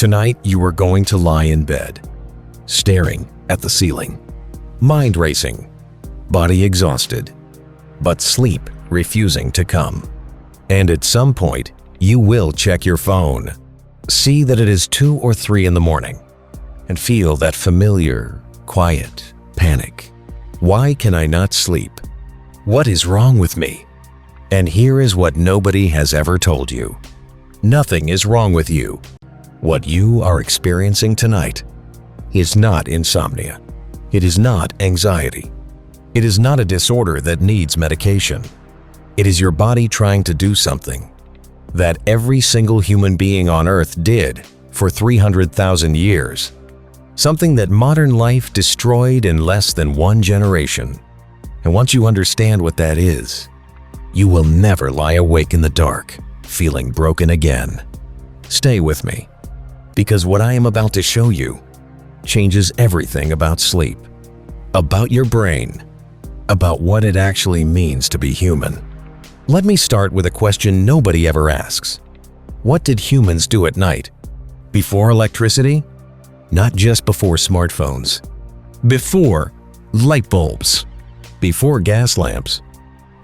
Tonight, you are going to lie in bed, staring at the ceiling, mind racing, body exhausted, but sleep refusing to come. And at some point, you will check your phone, see that it is 2 or 3 in the morning, and feel that familiar, quiet panic. Why can I not sleep? What is wrong with me? And here is what nobody has ever told you. Nothing is wrong with you. What you are experiencing tonight is not insomnia. It is not anxiety. It is not a disorder that needs medication. It is your body trying to do something that every single human being on Earth did for 300,000 years. Something that modern life destroyed in less than 1 generation. And once you understand what that is, you will never lie awake in the dark, feeling broken again. Stay with me, because what I am about to show you changes everything about sleep, about your brain, about what it actually means to be human. Let me start with a question nobody ever asks. What did humans do at night? Before electricity? Not just before smartphones. Before light bulbs. Before gas lamps.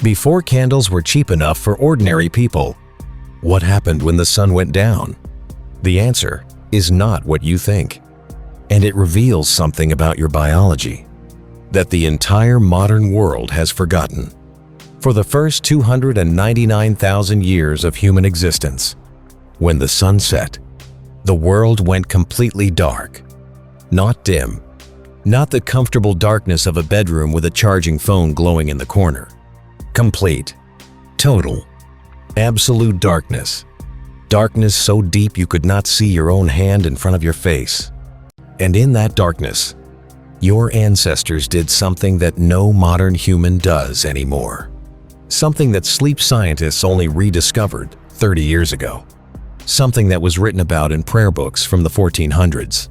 Before candles were cheap enough for ordinary people. What happened when the sun went down? The answer is not what you think. And it reveals something about your biology that the entire modern world has forgotten. For the first 299,000 years of human existence, when the sun set, the world went completely dark. Not dim, not the comfortable darkness of a bedroom with a charging phone glowing in the corner. Complete, total, absolute darkness. Darkness so deep you could not see your own hand in front of your face. And in that darkness, your ancestors did something that no modern human does anymore. Something that sleep scientists only rediscovered 30 years ago. Something that was written about in prayer books from the 1400s,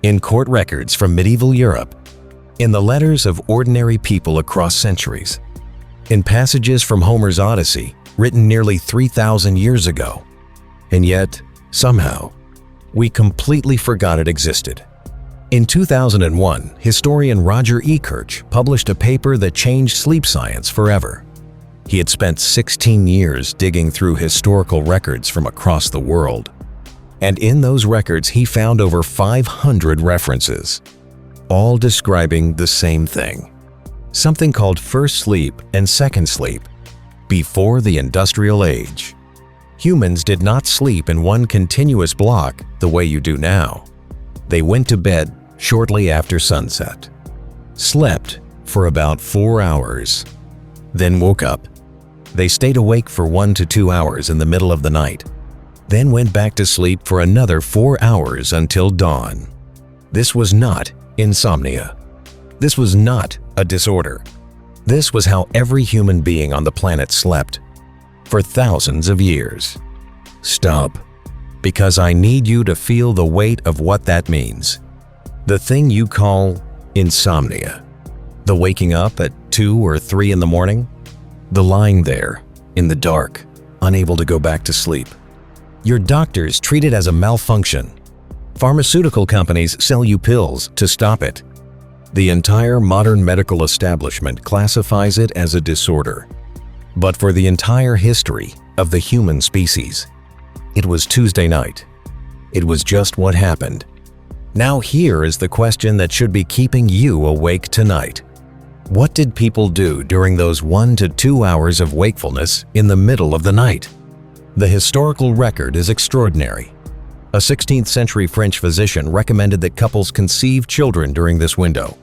in court records from medieval Europe, in the letters of ordinary people across centuries, in passages from Homer's Odyssey written nearly 3,000 years ago. And yet, somehow, we completely forgot it existed. In 2001, historian Roger E. Kirch published a paper that changed sleep science forever. He had spent 16 years digging through historical records from across the world. And in those records, he found over 500 references, all describing the same thing. Something called first sleep and second sleep, before the industrial age. Humans did not sleep in one continuous block the way you do now. They went to bed shortly after sunset, slept for about 4 hours, then woke up. They stayed awake for 1 to 2 hours in the middle of the night, then went back to sleep for another 4 hours until dawn. This was not insomnia. This was not a disorder. This was how every human being on the planet slept for thousands of years. Stop, because I need you to feel the weight of what that means. The thing you call insomnia. The waking up at 2 or 3 in the morning. The lying there in the dark, unable to go back to sleep. Your doctors treat it as a malfunction. Pharmaceutical companies sell you pills to stop it. The entire modern medical establishment classifies it as a disorder. But for the entire history of the human species, it was Tuesday night. It was just what happened. Now here is the question that should be keeping you awake tonight. What did people do during those 1 to 2 hours of wakefulness in the middle of the night? The historical record is extraordinary. A 16th century French physician recommended that couples conceive children during this window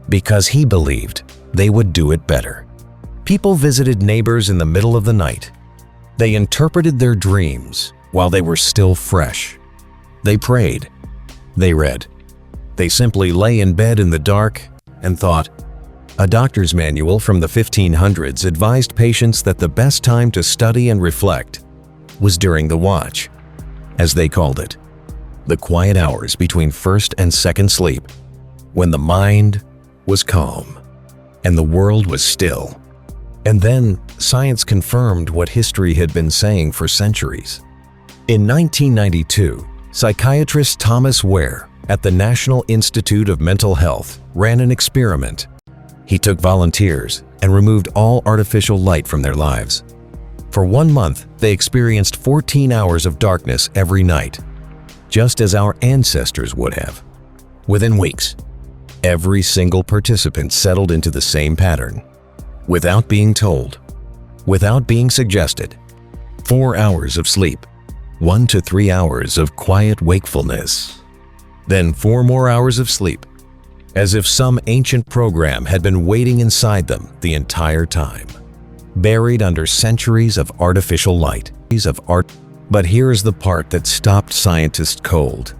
because he believed they would do it better. People visited neighbors in the middle of the night. They interpreted their dreams while they were still fresh. They prayed. They read. They simply lay in bed in the dark and thought. A doctor's manual from the 1500s advised patients that the best time to study and reflect was during the watch, as they called it, the quiet hours between first and second sleep, when the mind was calm and the world was still. And then science confirmed what history had been saying for centuries. In 1992, Psychiatrist Thomas Ware at the National Institute of Mental Health ran an experiment. He took volunteers and removed all artificial light from their lives. For 1 month, they experienced 14 hours of darkness every night, just as our ancestors would have. Within weeks, every single participant settled into the same pattern, without being told, without being suggested. 4 hours of sleep, 1 to 3 hours of quiet wakefulness, then 4 more hours of sleep, as if some ancient program had been waiting inside them the entire time, buried under centuries of artificial light. But here's the part that stopped scientists cold.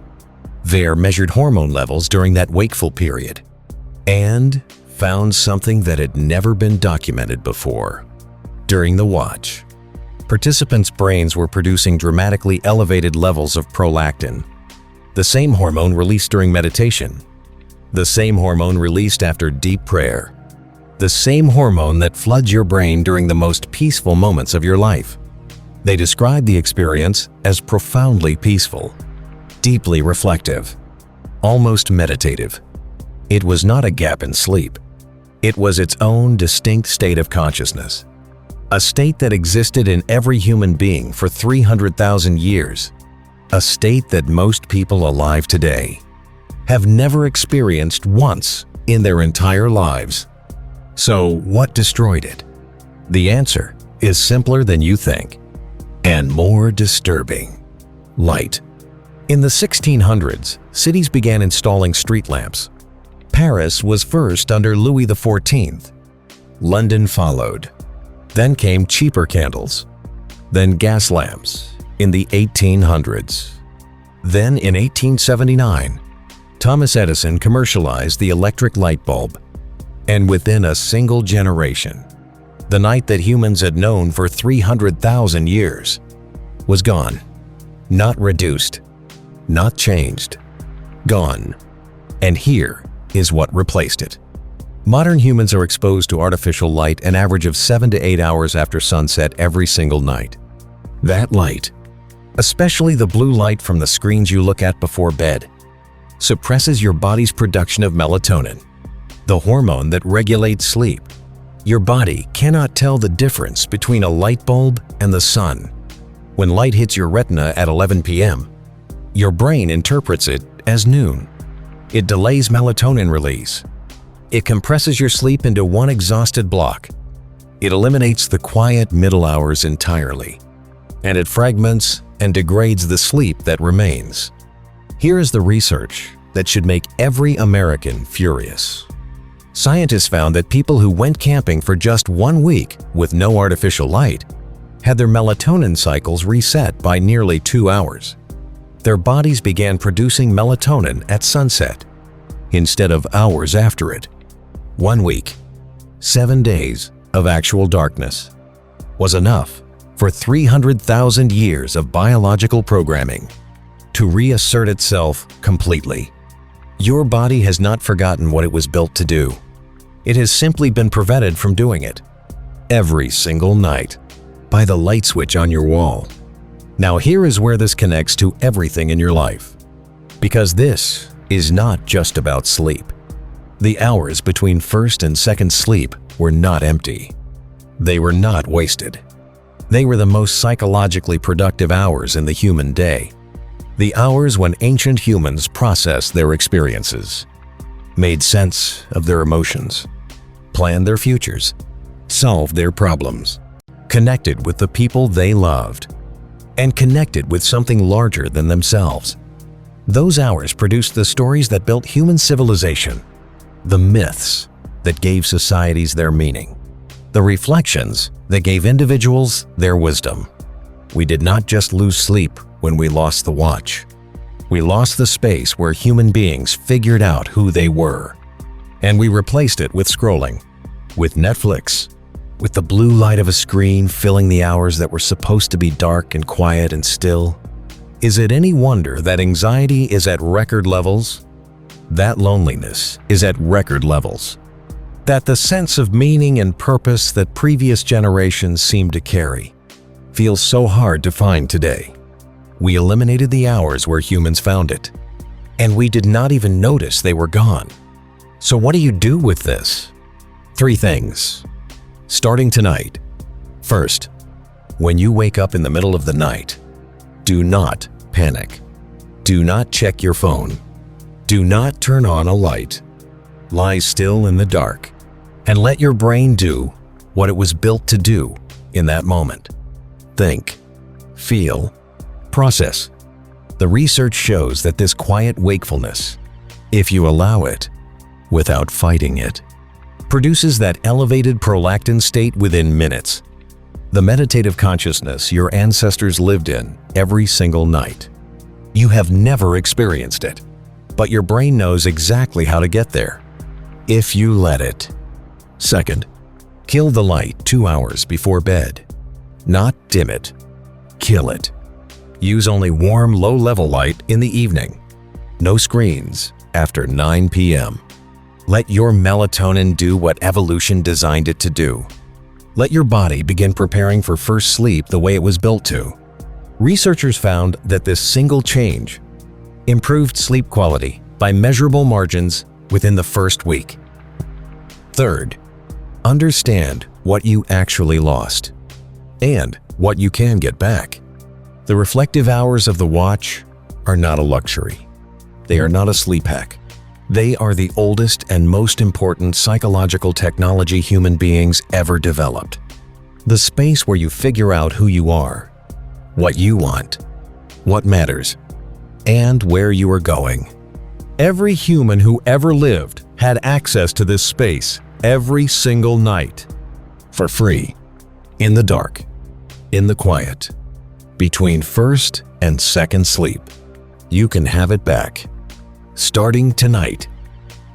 Ware measured hormone levels during that wakeful period and found something that had never been documented before. During the watch, participants' brains were producing dramatically elevated levels of prolactin, the same hormone released during meditation, the same hormone released after deep prayer, the same hormone that floods your brain during the most peaceful moments of your life. They described the experience as profoundly peaceful, deeply reflective, almost meditative. It was not a gap in sleep. It was its own distinct state of consciousness, a state that existed in every human being for 300,000 years, a state that most people alive today have never experienced once in their entire lives. So what destroyed it? The answer is simpler than you think, and more disturbing: light. In the 1600s, cities began installing street lamps. Paris was first under Louis XIV. London followed. Then came cheaper candles. Then gas lamps in the 1800s. Then in 1879, Thomas Edison commercialized the electric light bulb. And within a single generation, the night that humans had known for 300,000 years was gone. Not reduced, not changed, gone. And here is what replaced it. Modern humans are exposed to artificial light an average of 7 to 8 hours after sunset every single night. That light, especially the blue light from the screens you look at before bed, suppresses your body's production of melatonin, the hormone that regulates sleep. Your body cannot tell the difference between a light bulb and the sun. When light hits your retina at 11 p.m., your brain interprets it as noon. It delays melatonin release. It compresses your sleep into one exhausted block. It eliminates the quiet middle hours entirely, and it fragments and degrades the sleep that remains. Here is the research that should make every American furious. Scientists found that people who went camping for just 1 week with no artificial light had their melatonin cycles reset by nearly 2 hours. Their bodies began producing melatonin at sunset instead of hours after it. 1 week, 7 days of actual darkness was enough for 300,000 years of biological programming to reassert itself completely. Your body has not forgotten what it was built to do. It has simply been prevented from doing it every single night by the light switch on your wall. Now here is where this connects to everything in your life, because this is not just about sleep. The hours between first and second sleep were not empty. They were not wasted. They were the most psychologically productive hours in the human day. The hours when ancient humans processed their experiences, made sense of their emotions, planned their futures, solved their problems, connected with the people they loved, and connected with something larger than themselves. Those hours produced the stories that built human civilization, the myths that gave societies their meaning, the reflections that gave individuals their wisdom. We did not just lose sleep when we lost the watch. We lost the space where human beings figured out who they were. And we replaced it with scrolling, with Netflix, with the blue light of a screen filling the hours that were supposed to be dark and quiet and still. Is it any wonder that anxiety is at record levels? That loneliness is at record levels. That the sense of meaning and purpose that previous generations seemed to carry feels so hard to find today. We eliminated the hours where humans found it, and we did not even notice they were gone. So what do you do with this? 3 things. Starting tonight. First, when you wake up in the middle of the night, do not panic. Do not check your phone. Do not turn on a light. Lie still in the dark and let your brain do what it was built to do in that moment. Think, feel, process. The research shows that this quiet wakefulness, if you allow it, without fighting it, produces that elevated prolactin state within minutes. The meditative consciousness your ancestors lived in every single night. You have never experienced it, but your brain knows exactly how to get there, if you let it. Second, kill the light 2 hours before bed. Not dim it, kill it. Use only warm, low-level light in the evening. No screens after 9 p.m. Let your melatonin do what evolution designed it to do. Let your body begin preparing for first sleep the way it was built to. Researchers found that this single change improved sleep quality by measurable margins within the first week. Third, understand what you actually lost and what you can get back. The reflective hours of the watch are not a luxury. They are not a sleep hack. They are the oldest and most important psychological technology human beings ever developed. The space where you figure out who you are, what you want, what matters, and where you are going. Every human who ever lived had access to this space every single night, for free, in the dark, in the quiet, between first and second sleep. You can have it back. Starting tonight,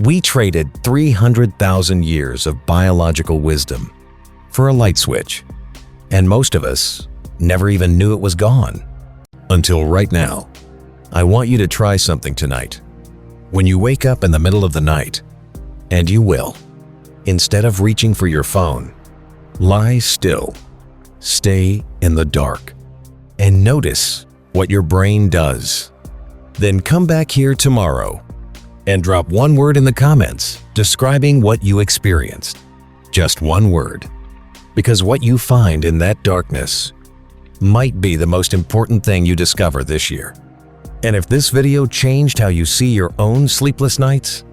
we traded 300,000 years of biological wisdom for a light switch, and most of us never even knew it was gone. Until right now. I want you to try something tonight. When you wake up in the middle of the night, and you will, instead of reaching for your phone, lie still, stay in the dark, and notice what your brain does. Then come back here tomorrow and drop one word in the comments describing what you experienced. Just one word. Because what you find in that darkness might be the most important thing you discover this year. And if this video changed how you see your own sleepless nights,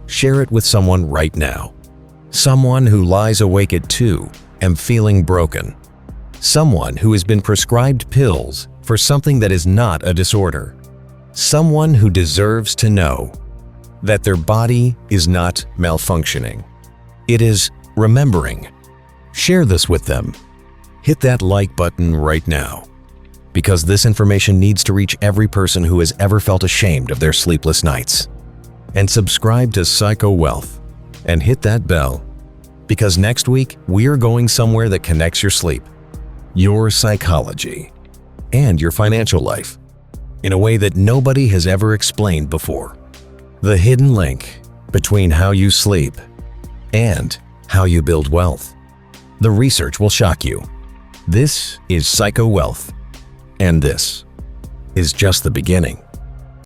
share it with someone right now. Someone who lies awake at 2 and feeling broken. Someone who has been prescribed pills for something that is not a disorder. Someone who deserves to know that their body is not malfunctioning. It is remembering. Share this with them. Hit that like button right now, because this information needs to reach every person who has ever felt ashamed of their sleepless nights. And subscribe to Psycho Wealth and hit that bell, because next week we are going somewhere that connects your sleep, your psychology, and your financial life in a way that nobody has ever explained before. The hidden link between how you sleep and how you build wealth. The research will shock you. This is Psycho Wealth, and this is just the beginning.